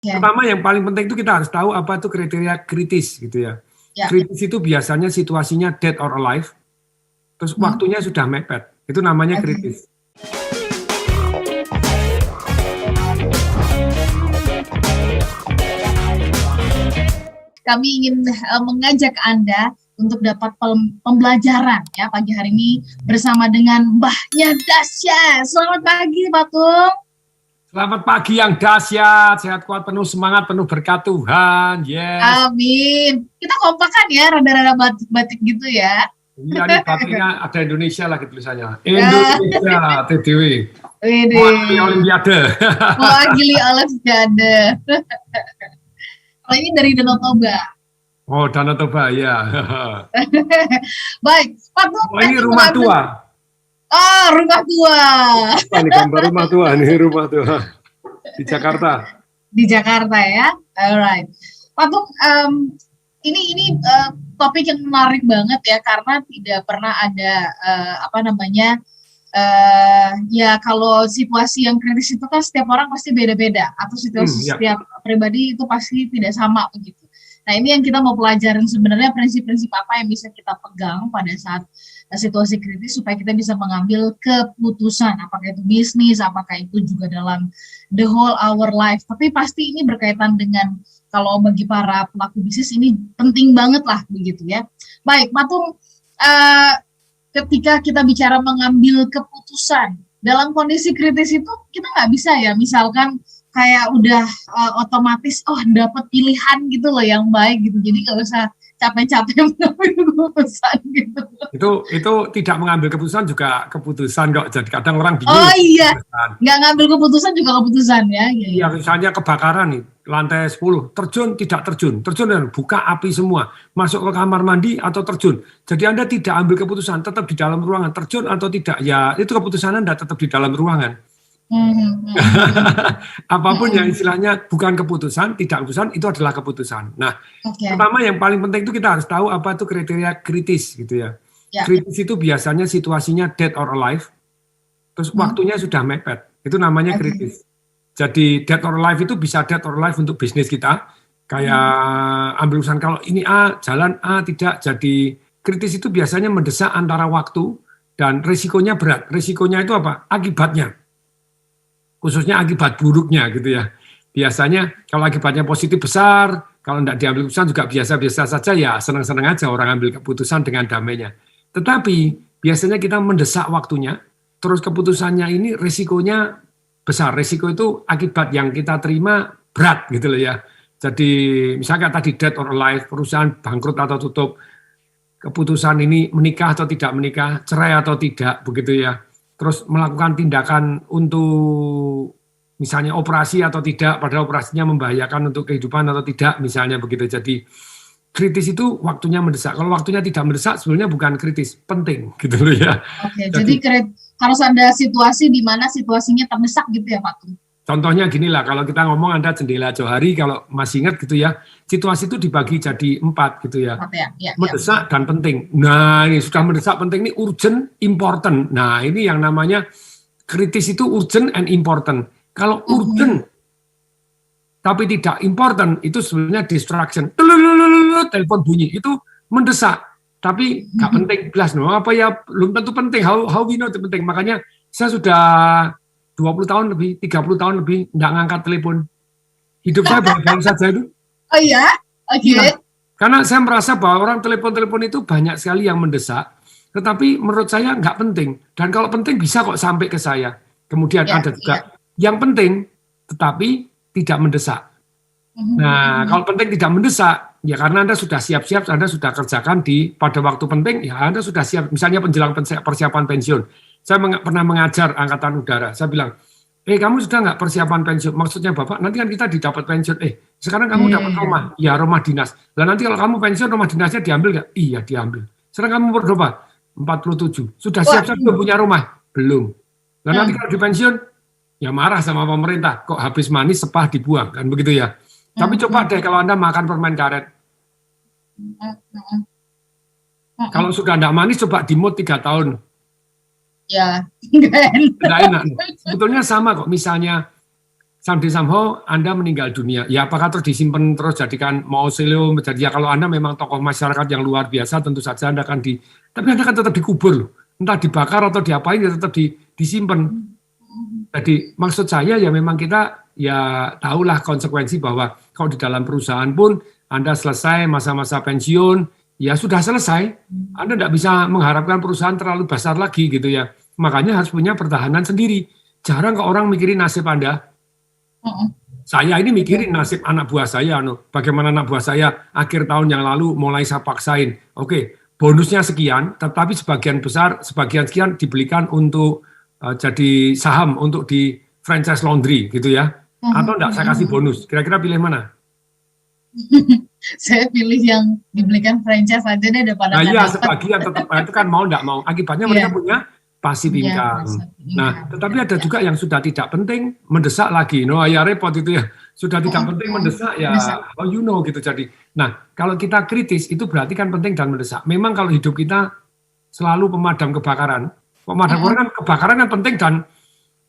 Ya. Pertama yang paling penting itu kita harus tahu apa itu kriteria kritis gitu ya. Ya. Kritis itu biasanya situasinya dead or alive, terus waktunya sudah mepet. Itu namanya kritis. Kami ingin mengajak Anda untuk dapat pembelajaran ya pagi hari ini bersama dengan Mbahnya Dahsyat. Selamat pagi, Pak Tung. Selamat pagi yang dahsyat, sehat kuat, penuh semangat, penuh berkat Tuhan. Yes. Amin. Kita kompakan ya, rada-rada batik-batik gitu ya. Iya nih batiknya ada Indonesia lagi tulisannya. Indonesia TDW. Mewakili Olimpiade. Mewakili Olimpiade. Kalau ini dari Danau Toba. Oh, Danau Toba ya. Baik, Pak Tung. Oh, ini rumah tua. Oh, rumah tua. Ini gambar rumah tua, ini rumah tua di Jakarta. Di Jakarta ya, alright. Pak Tung, ini topik yang menarik banget ya karena tidak pernah ada ya kalau situasi yang kritis itu kan setiap orang pasti beda-beda atau situasi setiap pribadi itu pasti tidak sama begitu. Nah ini yang kita mau pelajarin sebenarnya prinsip-prinsip apa yang bisa kita pegang pada saat situasi kritis supaya kita bisa mengambil keputusan, apakah itu bisnis, apakah itu juga dalam the whole our life. Tapi pasti ini berkaitan dengan kalau bagi para pelaku bisnis ini penting banget lah begitu ya. Baik, Pak Tung, ketika kita bicara mengambil keputusan dalam kondisi kritis itu kita nggak bisa ya, misalkan kayak udah otomatis dapat pilihan gitu loh yang baik gitu, jadi nggak usah capek-capek mengambil keputusan gitu. Itu tidak mengambil keputusan juga keputusan kok. Jadi kadang orang bingung. Oh iya, nggak ngambil keputusan juga keputusan ya. Iya, misalnya kebakaran nih, lantai 10, terjun, tidak terjun. Terjun dan buka api semua. Masuk ke kamar mandi atau terjun. Jadi Anda tidak ambil keputusan, tetap di dalam ruangan. Terjun atau tidak, ya itu keputusan Anda tetap di dalam ruangan. Apapun yang istilahnya bukan keputusan, tidak keputusan, itu adalah keputusan. Nah, pertama yang paling penting itu kita harus tahu apa itu kriteria kritis gitu ya. Kritis itu biasanya situasinya dead or alive, terus waktunya sudah mepet. Itu namanya kritis. Jadi dead or alive itu bisa dead or alive untuk bisnis kita. Kayak ambil urusan kalau ini A, jalan A tidak. Jadi kritis itu biasanya mendesak antara waktu dan risikonya berat. Risikonya itu apa? Akibatnya. Khususnya akibat buruknya gitu ya. Biasanya kalau akibatnya positif besar, kalau tidak diambil keputusan juga biasa-biasa saja ya, senang-senang aja orang ambil keputusan dengan damainya. Tetapi biasanya kita mendesak waktunya, terus keputusannya ini risikonya besar. Risiko itu akibat yang kita terima berat gitu loh ya. Jadi misalnya tadi dead or alive, perusahaan bangkrut atau tutup, keputusan ini menikah atau tidak menikah, cerai atau tidak begitu ya. Terus melakukan tindakan untuk misalnya operasi atau tidak, padahal operasinya membahayakan untuk kehidupan atau tidak, misalnya begitu. Jadi kritis itu waktunya mendesak. Kalau waktunya tidak mendesak, sebenarnya bukan kritis, penting gitu loh ya. Oke, jadi harus ada situasi di mana situasinya terdesak gitu ya Pak Tung. Contohnya gini lah, kalau kita ngomong Anda jendela Johari, kalau masih ingat gitu ya, situasi itu dibagi jadi 4 gitu ya. Mendesak dan penting. Nah ini sudah mendesak, penting ini urgent, important. Nah ini yang namanya kritis itu urgent and important. Kalau urgent tapi tidak important, itu sebenarnya distraction. Telepon bunyi, itu mendesak. Tapi nggak penting, jelas. No, apa ya, belum tentu penting. How we know itu penting. Makanya saya sudah 20 tahun lebih, 30 tahun lebih, nggak ngangkat telepon. Hidup saya baik-baik saja itu. Oh iya? Oke. Ya, karena saya merasa bahwa orang telepon-telepon itu banyak sekali yang mendesak, tetapi menurut saya nggak penting. Dan kalau penting bisa kok sampai ke saya. Kemudian ada juga yang penting, tetapi tidak mendesak. Nah, kalau penting tidak mendesak, ya karena Anda sudah siap-siap, Anda sudah kerjakan pada waktu penting, ya Anda sudah siap. Misalnya menjelang persiapan pensiun. Saya pernah mengajar Angkatan Udara. Saya bilang, kamu sudah nggak persiapan pensiun? Maksudnya Bapak, nanti kan kita didapat pensiun. Sekarang kamu dapat rumah. Ya, rumah dinas. Lah nanti kalau kamu pensiun, rumah dinasnya diambil nggak? Iya, diambil. Sekarang kamu berapa? 47. Sudah siap-siap belum punya rumah? Belum. Lah nanti kalau di pensiun, ya marah sama pemerintah. Kok habis manis sepah dibuang? Kan begitu ya. Tapi coba deh kalau Anda makan permen karet. Kalau sudah nggak manis, coba dimut 3 tahun. Ya, nggak enak. Sebetulnya sama kok. Misalnya someday somehow Anda meninggal dunia. Ya apakah terus disimpan terus jadikan mausoleum, jadi ya kalau Anda memang tokoh masyarakat yang luar biasa tentu saja Anda akan tapi Anda akan tetap dikubur loh. Entah dibakar atau diapain ya tetap disimpan. Jadi maksud saya ya memang kita ya tahulah konsekuensi bahwa kalau di dalam perusahaan pun Anda selesai masa-masa pensiun, ya sudah selesai. Anda tidak bisa mengharapkan perusahaan terlalu besar lagi gitu ya. Makanya harus punya pertahanan sendiri. Jarang kok orang mikirin nasib Anda. Saya ini mikirin nasib anak buah saya, bagaimana anak buah saya akhir tahun yang lalu mulai saya paksain, oke, bonusnya sekian, tetapi sebagian sekian dibelikan untuk jadi saham untuk di franchise laundry gitu ya, atau enggak saya kasih bonus, kira-kira pilih mana? Saya pilih yang dibelikan franchise aja deh daripada. Nah iya, sebagian tetap itu kan mau enggak mau, akibatnya mereka punya passive income. Nah, tetapi ada juga yang sudah tidak penting, mendesak lagi. Ya repot itu ya. Sudah tidak penting, mendesak ya, gitu. Jadi, nah, kalau kita kritis, itu berarti kan penting dan mendesak. Memang kalau hidup kita selalu pemadam kebakaran kebakaran kan penting dan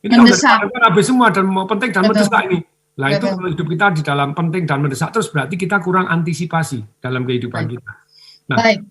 ini mendesak. Kalau habis semua dan mau penting dan mendesak ini. Nah, itu kalau hidup kita di dalam penting dan mendesak, terus berarti kita kurang antisipasi dalam kehidupan kita. Nah, baik.